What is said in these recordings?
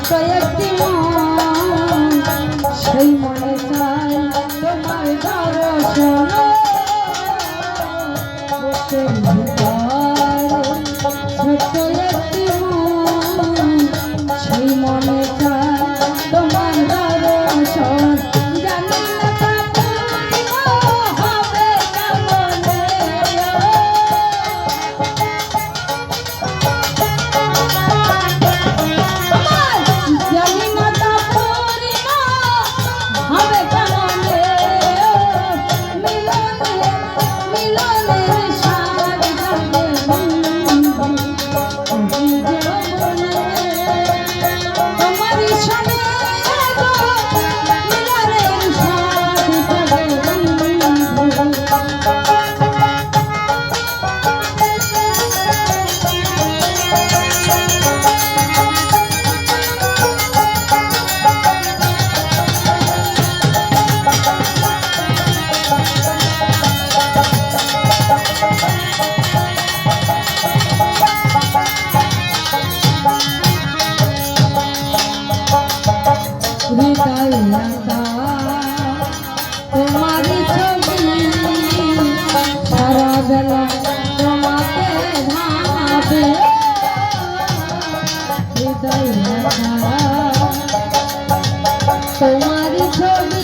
ছোট একটি মন সেই মনে চাই তোমার দর্শন বুকের ভিতরে ছোট একটি মন সেই মনে চাই তোমার দর্শন জানি না তা পূর্ণ হবে কেমনে জানি না তা পূর্ণ হবে কেমনে মিলনের স্বাদ জাগে তোমারই সনে মিলনের স্বাদ হৃদয় লতা তোমারই ছবি সারা বেলা তোমাকে ভাবে হৃদয় লতা তোমারই ছবি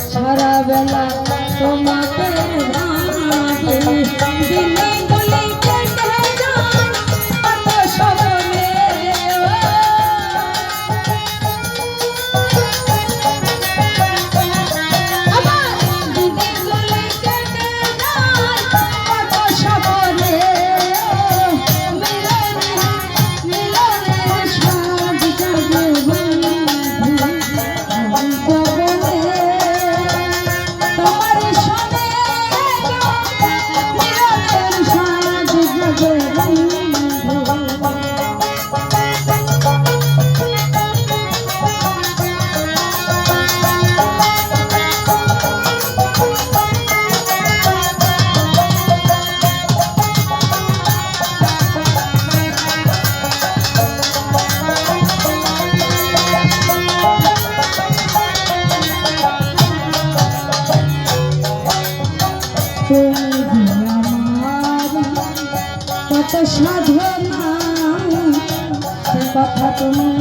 সারা বেলা তোমাকে ভাবে দিনে বলে কেটে যায় কত স্মরণে কত সাধনা সে কথা তুমি